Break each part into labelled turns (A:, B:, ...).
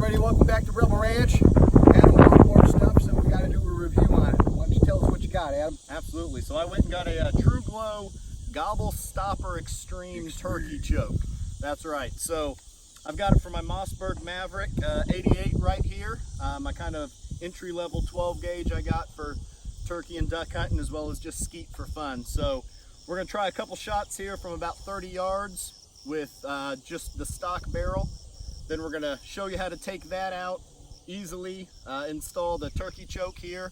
A: everybody, welcome back to Rebel Ranch. Adam, a lot more stuff, so we got to do a review on it. Why don't you tell us what you got, Adam?
B: Absolutely. So I went and got a TRUGLO Gobble Stopper Xtreme turkey choke. That's right. So I've got it for my Mossberg Maverick 88 right here. My kind of entry-level 12 gauge I got for turkey and duck hunting, as well as just skeet for fun. So we're going to try a couple shots here from about 30 yards with just the stock barrel. Then we're going to show you how to take that out easily, install the turkey choke here,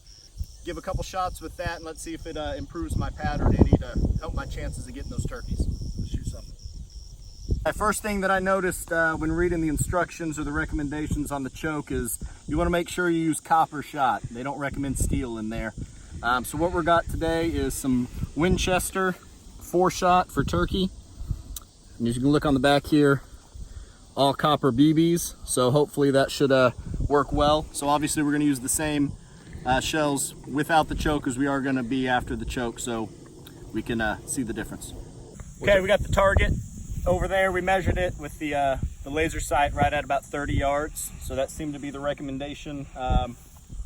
B: give a couple shots with that, and let's see if it improves my pattern any to help my chances of getting those turkeys. Let's shoot something. The first thing that I noticed when reading the instructions or the recommendations on the choke is you want to make sure you use copper shot. They don't recommend steel in there. So what we got today is some Winchester 4-shot for turkey. And as you can look on the back here, all copper BBs, so hopefully that should work well. So obviously we're going to use the same shells without the choke as we are going to be after the choke, so we can see the difference. Okay, we got the target over there. We measured it with the laser sight right at about 30 yards, so that seemed to be the recommendation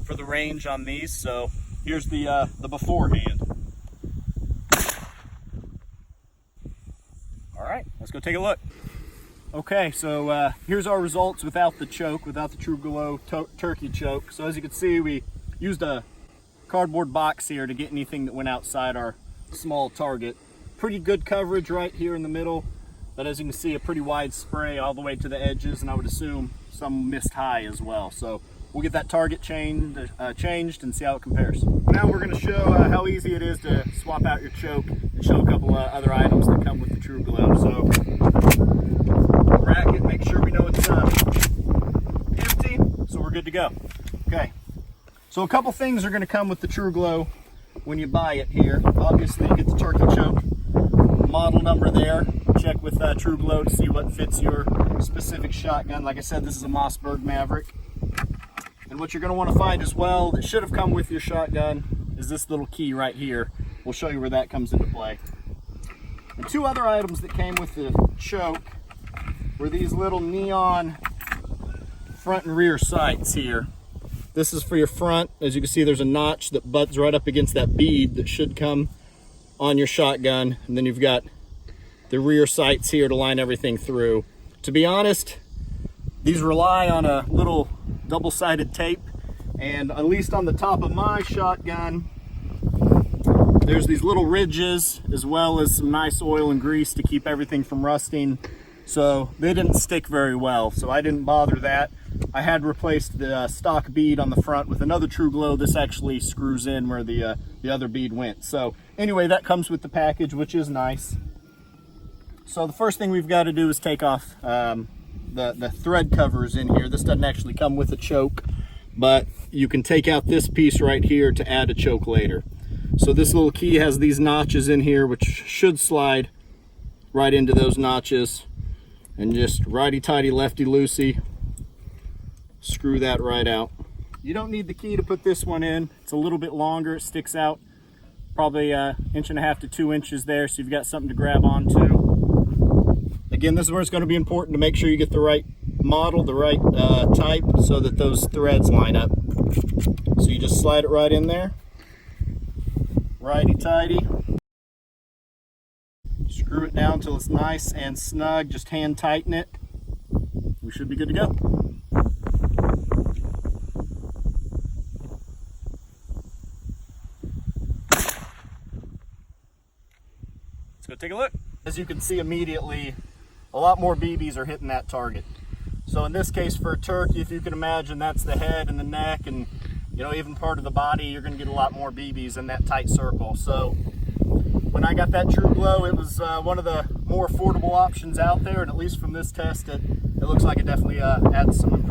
B: for the range on these. So here's the beforehand. All right, let's go take a look. Okay, so here's our results without the choke, without the TRUGLO turkey choke. So as you can see, we used a cardboard box here to get anything that went outside our small target. Pretty good coverage right here in the middle, but as you can see, a pretty wide spray all the way to the edges, and I would assume some missed high as well. So we'll get that target changed and see how it compares. Now we're going to show how easy it is to swap out your choke and show a couple other items that come with the TRUGLO. So rack it, make sure we know it's empty, so we're good to go. Okay, so a couple things are going to come with the TRUGLO when you buy it here. Obviously you get the turkey choke, model number there, check with TRUGLO to see what fits your specific shotgun. Like I said, this is a Mossberg Maverick. And what you're going to want to find as well that should have come with your shotgun is this little key right here. We'll show you where that comes into play. And two other items that came with the choke were these little neon front and rear sights here. This is for your front. As you can see, there's a notch that butts right up against that bead that should come on your shotgun. And then you've got the rear sights here to line everything through. To be honest, these rely on a little double-sided tape, and at least on the top of my shotgun, there's these little ridges as well as some nice oil and grease to keep everything from rusting. So they didn't stick very well, so I didn't bother that. I had replaced the stock bead on the front with another TRUGLO. This actually screws in where the other bead went. So anyway, that comes with the package, which is nice. So the first thing we've got to do is take off the thread covers in here. This doesn't actually come with a choke, but you can take out this piece right here to add a choke later. So this little key has these notches in here, which should slide right into those notches. And just righty-tighty, lefty-loosey, screw that right out. You don't need the key to put this one in. It's a little bit longer. It sticks out probably 1.5 inches to 2 inches there, so you've got something to grab onto. Again, this is where it's going to be important to make sure you get the right model, the right type, so that those threads line up. So you just slide it right in there, righty-tighty. Screw it down until it's nice and snug. Just hand tighten it. We should be good to go. Let's go take a look. As you can see immediately, a lot more BBs are hitting that target. So in this case for a turkey, if you can imagine, that's the head and the neck and even part of the body, you're going to get a lot more BBs in that tight circle. So when I got that TRUGLO, it was one of the more affordable options out there, and at least from this test, it looks like it definitely adds some improvement.